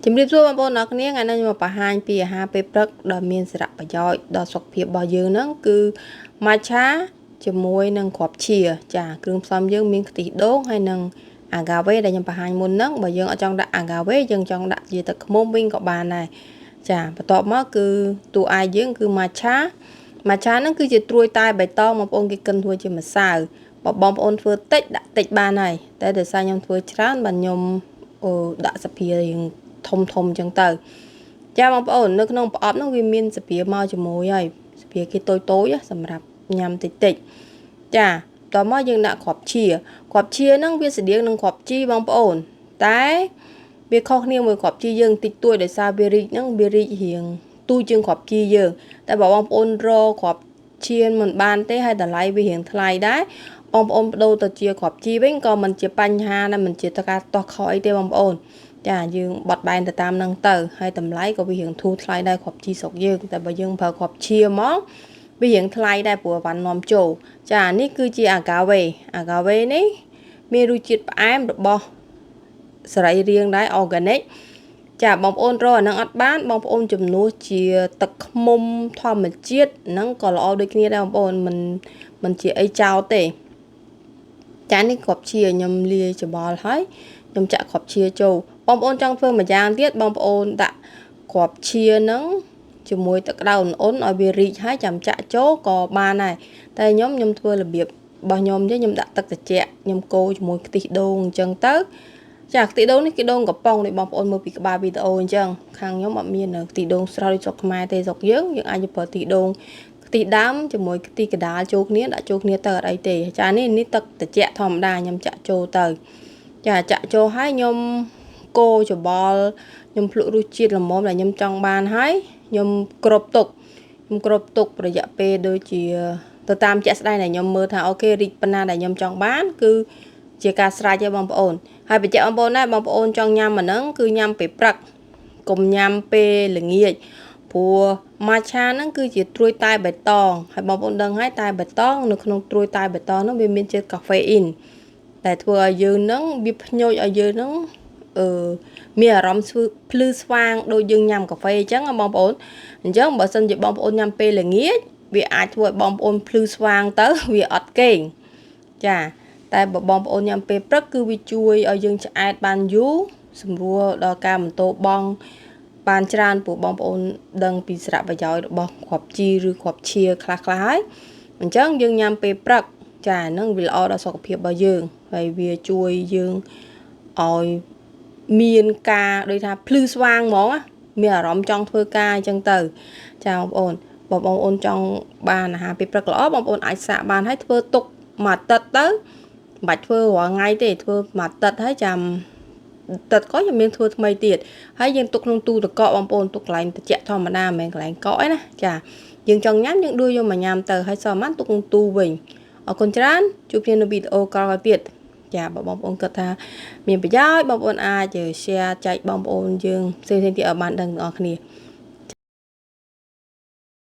ជំរាបសួរបងប្អូនអរគ្នាថ្ងៃនេះខ្ញុំមកបង្ហាញពីអាហារពេលព្រឹកដ៏មានសារៈប្រយោជន៍ដល់សុខភាពរបស់យើងហ្នឹងគឺ matcha ជាមួយនឹងគ្រាប់ឈាចាគ្រឿងផ្សំយើងមានខ្ទិះដូងហើយនិងអាហ្គាវេដែលខ្ញុំបង្ហាញមុនហ្នឹងបើយើងអត់ចង់ដាក់អាហ្គាវេយើងចង់ដាក់ជាទឹកឃ្មុំវិញក៏បានដែរចាបន្ទាប់មកគឺតួឯកយើងគឺ matcha ហ្នឹងគឺជាត្រួយតែបៃតងបងប្អូនគេកិនធ្វើជាម្សៅបើបងប្អូនធ្វើតិចដាក់តិចបានហើយតែដោយសារខ្ញុំធ្វើច្រើនបាទខ្ញុំដាក់សភារៀងធំអញ្ចឹងទៅចាបងប្អូននៅក្នុងប្រអប់ហ្នឹងវាមានសភាមកជាមួយហើយសភាគេតូចសម្រាប់ញ៉ាំតិចចាតមកយើងដាក់គ្រាប់ឈាហ្នឹងវាស្តៀងនឹងគ្រាប់ជីបងប្អូនតែវាខុសគ្នាមួយគ្រាប់ជីយើងតិចតួចដោយសារវារីកហ្នឹងវារីករៀងទូជាងគ្រាប់ជីយើងតែបើបងប្អូនរកគ្រាប់ឈាមិនបានទេហើយតម្លៃវារៀងថ្លៃដែរបងប្អូនបដូរទៅជាគ្រាប់ជីវិញក៏មិនជាបញ្ហាដែរមិនជាការតោះខអីទេបងប្អូនចាយើងបត់បែនទៅតាមហ្នឹងទៅហើយតម្លៃក៏វារៀងធូរថ្លៃដែរគ្រាប់ជីស្រុកយើងតែបើយើងប្រើគ្រាប់ឈាមកវារៀងថ្លៃដែរព្រោះវ៉ាន់នាំចូលចានេះគឺជាអាហ្គាវេនេះមានរសជាតិផ្អែមរបស់សរីរាង្គដែរ organic ចាបងប្អូនរកអានឹងអត់បានបងប្អូនជំនួសជាទឹកឃ្មុំធម្មជាតិហ្នឹងក៏ល្អដូចគ្នាដែរបងប្អូនមិនជាអីចោលទេចានេះគ្រាប់ឈាខ្ញុំលាយច្បល់ហើយខ្ញុំចាក់គ្រាប់ឈាចូលបងប្អូនចង់ធ្វើមួយយ៉ាងទៀតបងប្អូនដាក់គ្រាប់ឈាហ្នឹងជាមួយទឹកក្តៅអ៊ុនឲ្យវារីកហើយចាំចាក់ចូលក៏បានដែរតែខ្ញុំធ្វើរបៀបរបស់ខ្ញុំទេខ្ញុំដាក់ទឹកត្រជាក់ខ្ញុំកូរជាមួយខ្ទិះដូងអញ្ចឹងទៅចាខ្ទិះដូងនេះគឺដូងកំប៉ុងដែលបងប្អូនមើលពីក្បាលវីដេអូអញ្ចឹងខាងខ្ញុំអត់មានខ្ទិះដូងស្រស់ដូចស្រុកខ្មែរទេស្រុកយើងអាចប្រើខ្ទិះដូងខ្ទិះដើមជាមួយខ្ទិះកដាលចូលគ្នាដាក់ចូលគ្នាទៅអត់អីទេចានេះទឹកត្រជាក់ធម្មតាខ្ញុំចាក់ចូលទៅចាចាក់ចូលហើយខ្ញុំកូរច្បល់ខ្ញុំភ្លក់រសជាតិល្មមដែលខ្ញុំចង់បានហើយខ្ញុំគ្របទុករយៈពេលដូចជាទៅតាមជាក់ស្ដែងដែលខ្ញុំមើលថាអូខេរីកប៉ុណ្ណាដែលខ្ញុំចង់បានគឺជាការស្រេចទេបងប្អូនហើយបញ្ជាក់បងប្អូនដែរបងប្អូនចង់ញ៉ាំអាហ្នឹងគឺញ៉ាំពេលព្រឹកកុំញ៉ាំពេលល្ងាចព្រោះ matcha ហ្នឹងគឺជាត្រួយតែបៃតងហើយបងប្អូនដឹងហើយតែបៃតងនៅក្នុងត្រួយតែបៃតងហ្នឹងវាមានជាតិកាហ្វេអ៊ីនតែធ្វើឲ្យយើងហ្នឹងវាភ្ញូចឲ្យយើងហ្នឹងមានអារម្មណ៍ភ្លឺស្វាងដូចយើងញ៉ាំកាហ្វេអញ្ចឹងបងប្អូនអញ្ចឹងបើសិនជាបងប្អូនញ៉ាំពេលល្ងាចវាអាចធ្វើឲ្យបងប្អូនភ្លឺស្វាងទៅវាអត់គេងចាតែបើបងប្អូនញ៉ាំពេលព្រឹកគឺវាជួយឲ្យយើងឆ្អែតបានយូរសម្រួលដល់ការបន្តបងបានច្រើនព្រោះបងប្អូនដឹងពីសារៈប្រយោជន៍របស់គ្រាប់ជីឬគ្រាប់ឈាខ្លះហើយអញ្ចឹងយើងញ៉ាំពេលព្រឹកចាហ្នឹងវាល្អដល់សុខភាពរបស់យើងហើយវាជួយយើងឲ្យមានការដូចថាភ្លឺស្វាងហ្មងមានអារម្មណ៍ចង់ធ្វើការអញ្ចឹងទៅចាបងប្អូនបើបងប្អូនចង់បានអាហារពេលព្រឹកល្អបងប្អូនអាចសាកបានហើយធ្វើទុកមួយអាទិត្យទៅមិនបាច់ធ្វើរាល់ថ្ងៃទេធ្វើមួយអាទិត្យហើយចាំទឹកក៏យើងមានធ្វើថ្មីទៀតហើយយើងទុកក្នុងទូទឹកកកបងប្អូនទុកកន្លែងត្រជាក់ធម្មតាមិនមែនកន្លែងកកឯណាចាយើងចង់ញ៉ាំយើងដួសយកមកញ៉ាំទៅហើយសល់បានទុកក្នុងទូវិញអរគុណច្រើនជួបគ្នានៅវីដេអូក្រោយទៀតចាបើបងប្អូនគិតថាមានប្រយោជន៍បងប្អូនអាច share ចែកបងប្អូនយើងផ្សេងទៀតឲ្យបានដឹងទាំងអស់គ្នា